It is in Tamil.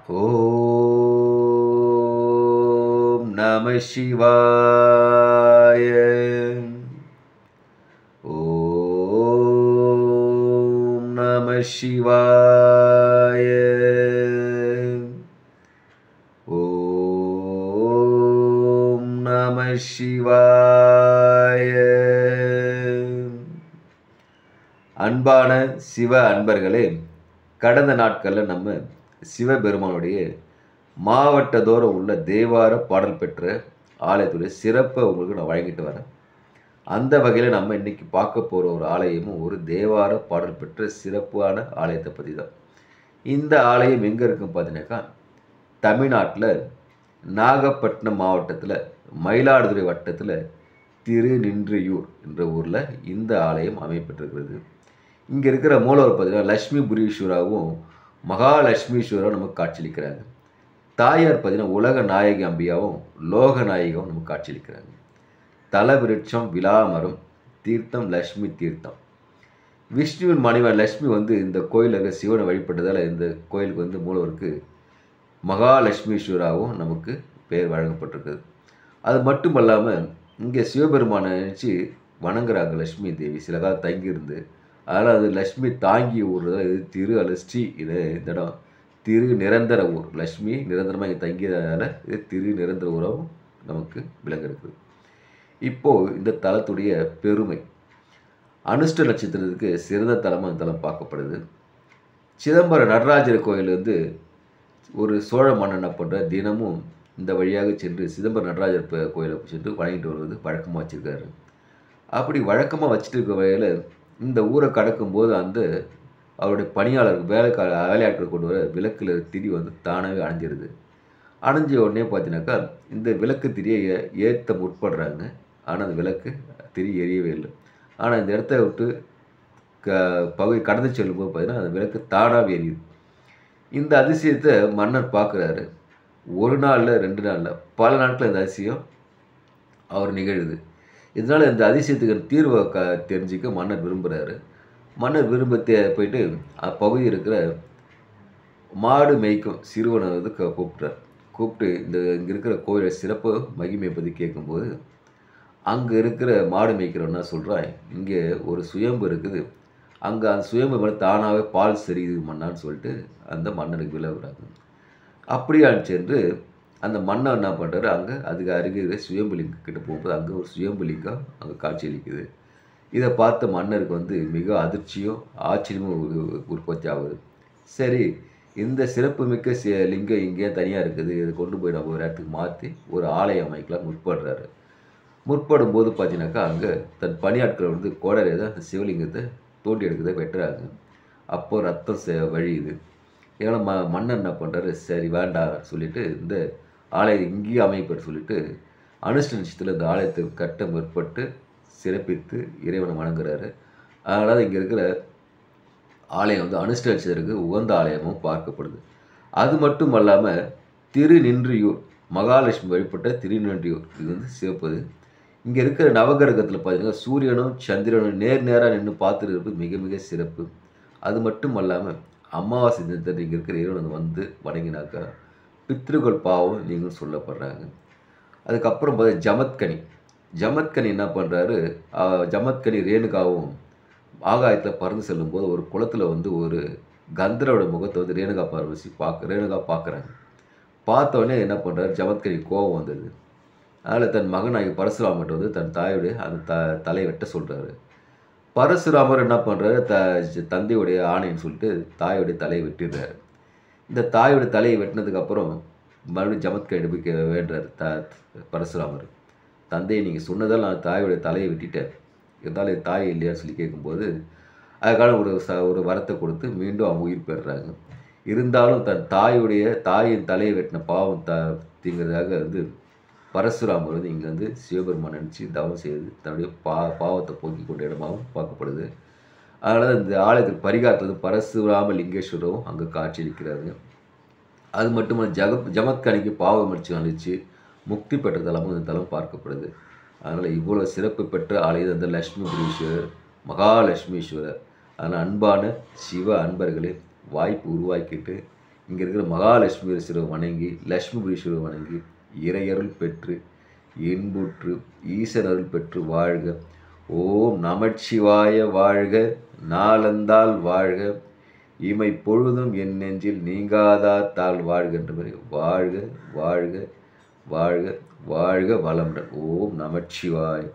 ஓம் நம சிவாய. ஓம் நம சிவாய. ஓம் நம சிவாய. அன்பான சிவ அன்பர்களே, கடந்த நாட்களில் நம்ம சிவபெருமானுடைய மாவட்டத்தோறும் உள்ள தேவார பாடல் பெற்ற ஆலயத்துடைய சிறப்பை உங்களுக்கு நான் வழங்கிட்டு வரேன். அந்த வகையில் நம்ம இன்னைக்கு பார்க்க போகிற ஒரு ஆலயமும் ஒரு தேவார பாடல் பெற்ற சிறப்பான ஆலயத்தை பற்றி தான். இந்த ஆலயம் எங்கே இருக்குன்னு பார்த்தீங்கன்னாக்கா, தமிழ்நாட்டில் நாகப்பட்டினம் மாவட்டத்தில் மயிலாடுதுறை வட்டத்தில் திருநின்றியூர் என்ற ஊரில் இந்த ஆலயம் அமையப்பட்டிருக்கிறது. இங்கே இருக்கிற மூலவர் பார்த்தீங்கன்னா லட்சுமி புரீஸ்வராவும் மகாலட்சுமீஸ்வரரும் நமக்கு காட்சியளிக்கிறாங்க. தாயார் பார்த்தீங்கன்னா உலக நாயகி அம்பியாவும் லோக நாயகியும் நமக்கு காட்சியளிக்கிறாங்க. தலவிருட்சம் விலாமரம், தீர்த்தம் லட்சுமி தீர்த்தம். விஷ்ணுவின் மனைவன் லட்சுமி இந்த கோயிலில் இருக்க சிவனை வழிபட்டதால் இந்த கோயிலுக்கு மூலவருக்கு மகாலட்சுமீஸ்வராவும் நமக்கு பெயர் வழங்கப்பட்டிருக்குது. அது மட்டும் இல்லாமல் இங்கே சிவபெருமானை நினச்சி வணங்குறாங்க லட்சுமி தேவி சில காலம் தங்கியிருந்து. அதனால் அது லட்சுமி தாங்கி ஊர்றதால் இது திரு அல்லது ஸ்ரீ. இது இந்த இடம் திரு நிரந்தர ஊர். லட்சுமி நிரந்தரமாக இங்கே தங்கியதால் இது திரு நிரந்தர ஊராகவும் நமக்கு விளங்கிருக்குது. இப்போது இந்த தலத்துடைய பெருமை, அனுஷ்ட நட்சத்திரத்துக்கு சிறந்த தலமாக இந்த தலம் பார்க்கப்படுது. சிதம்பரம் நடராஜர் கோயில் ஒரு சோழ மன்னன் என்ன பண்ணுற தினமும் இந்த வழியாக சென்று சிதம்பரம் நடராஜர் கோயிலை சென்று வணங்கிட்டு வருவது வழக்கமாக வச்சுருக்காரு. அப்படி வழக்கமாக வச்சுட்டு இருக்க வகையில் இந்த ஊரை கடக்கும்போது அவருடைய பணியாளர் வேலையாட்கள் கொண்டு வர விளக்கில் திரி தானாகவே அணைஞ்சிருது. அணைஞ்ச உடனே பார்த்தீங்கன்னாக்கா இந்த விளக்கு திரியை ஏற்ற முற்படுறாங்க. ஆனால் அந்த விளக்கு திரி எரியவே இல்லை. ஆனால் இந்த இடத்த விட்டு பகுதி கடந்து செல்லும்போது பார்த்தீங்கன்னா அந்த விளக்கு தானாகவே எரியுது. இந்த அதிசயத்தை மன்னர் பார்க்குறாரு. ஒரு நாளில் 2 நாளில் பல நாட்கள் இந்த அதிசயம் அவர் நிகழுது. இதனால் இந்த அதிசயத்துக்கு தீர்வை தெரிஞ்சிக்க மன்னர் விரும்புகிறாரு. மன்னர் போயிட்டு அப்பகுதி இருக்கிற மாடு மேய்க்கும் சிறுவனை கூப்பிட்றார். கூப்பிட்டு இங்கே இருக்கிற கோயிலை சிறப்பு மகிமையை பற்றி கேட்கும்போது அங்கே இருக்கிற மாடு மேய்க்கிறவன்னா சொல்கிறான், இங்கே ஒரு சுயம்பு இருக்குது, அங்கே அந்த சுயம்பு மேலே தானாகவே பால் செரியுது மன்னான்னு சொல்லிட்டு அந்த மன்னனுக்கு விளைவுறாங்க. அப்படியான்னு சென்று அந்த மன்னர் என்ன பண்ணுறாரு, அதுக்கு அருகே சுயம்புலிங்கம் கிட்ட போகும்போது அங்கே ஒரு சுயம்புலிங்கம் அங்கே காட்சியளிக்குது. இதை பார்த்த மன்னருக்கு மிக அதிர்ச்சியும் ஆச்சரியமும் உற்பத்தி ஆகுது. சரி, இந்த சிறப்புமிக்க லிங்கம் இங்கே தனியாக இருக்குது, இதை கொண்டு போய் நம்ம ஒரு இடத்துக்கு மாற்றி ஒரு ஆலயம் அமைக்கலாம் முற்படுறாரு. முற்படும் போது பார்த்தீங்கன்னாக்கா அங்கே தன் பணியாட்கள் கோடரை தான் அந்த சிவலிங்கத்தை தோண்டி எடுக்கிறத வெட்டுறாங்க. அப்போ ரத்தம் வழியுது. ஏன்னா மன்னர் என்ன பண்ணுறாரு, சரி வேண்டாம் சொல்லிட்டு இந்த ஆலயம் இங்கேயே அமைப்பர் சொல்லிட்டு அனுஷ்ட நட்சத்திரத்தில் இந்த ஆலயத்தை கட்ட முற்பட்டு சிறப்பித்து இறைவனை வணங்குறாரு. அதனால் இங்கே இருக்கிற ஆலயம் அனுஷ்ட நட்சத்திரத்துக்கு உகந்த ஆலயமும் பார்க்கப்படுது. அது மட்டும் அல்லாமல் திருநின்றியூர் மகாலட்சுமி வழிபட்ட திருநின்றியூர் இது சிறப்புது. இங்கே இருக்கிற நவகிரகத்தில் பார்த்தீங்கன்னா சூரியனும் சந்திரனும் நேராக நின்று பார்த்துட்டு இருப்பது மிக மிக சிறப்பு. அது மட்டும் அல்லாமல் அமாவாசை தினத்தில் இங்கே இருக்கிற இறைவன் வணங்கினாக்கா பித்ருக்கள் பாவம் நீங்கள் சொல்லப்படுறாங்க. அதுக்கப்புறம் ஜமத்கனி என்ன பண்ணுறாரு, ஜமத்கனி ரேணுகாவும் ஆகாயத்தில் பறந்து செல்லும்போது ஒரு குளத்தில் ஒரு கந்தரோட முகத்தை ரேணுகா பார்க்குறாங்க. பார்த்தோடனே என்ன பண்ணுறாரு, ஜமத்கனி கோபம் வந்தது. அதனால் தன் மகனாகி பரசுராமர்கிட்ட தன் தாயுடைய அந்த தலையை வெட்ட சொல்கிறாரு. பரசுராமர் என்ன பண்ணுறாரு, தந்தையுடைய ஆணைன்னு சொல்லிட்டு தாயுடைய தலையை வெட்டிடுறாரு. இந்த தாயோட தலையை வெட்டினதுக்கப்புறம் மறுபடியும் ஜமத்கனி போய் வேண்டுறாரு பரசுராமர். தந்தையை நீங்கள் சொன்னதால் நான் தாயோடைய தலையை வெட்டிட்டேன், இருந்தாலும் என் தாய் இல்லையான்னு சொல்லி கேட்கும்போது அதுக்கான ஒரு வரத்தை கொடுத்து மீண்டும் அவங்க உயிர் பெறுறாங்க. இருந்தாலும் தன் தாயின் தலையை வெட்டின பாவம் தீங்கிறதாக பரசுராமர் இங்கே சிவபெருமான் நினச்சி தவம் செய்து தன்னுடைய பாவத்தை போக்கி கொண்ட இடமாகவும் பார்க்கப்படுது. அதனால் இந்த ஆலயத்தில் பரிகாரத்தில் பரசுராம லிங்கேஸ்வரரும் அங்கே காட்சியளிக்கிறாங்க. அது மட்டுமல்ல ஜமத்கனிக்கு பாவ விமர்ச்சி அளித்து முக்தி பெற்ற தலமும் இந்த தலம் பார்க்கப்படுது. அதனால் இவ்வளோ சிறப்பு பெற்ற ஆலயம் அந்த லட்சுமி புரீஸ்வரர் மகாலட்சுமீஸ்வரர். அதனால் அன்பான சிவ அன்பர்களே, வாய்ப்பு உருவாக்கிட்டு இங்கே இருக்கிற மகாலட்சுமி சிறுவை வணங்கி லட்சுமி சிறுவை வணங்கி இறையருள் பெற்று இன்புற்று ஈசன் அருள் பெற்று வாழ்க. ஓம் நமச்சிவாய வாழ்க. நாளந்தால் வாழ்க. இமை பொழுதும் என் நெஞ்சில் நீங்காதார் தாள் வாழ்கின்ற மாதிரி வாழ்க வாழ்க வாழ்க வாழ்க வளமுடன். ஓம் நமச்சிவாய.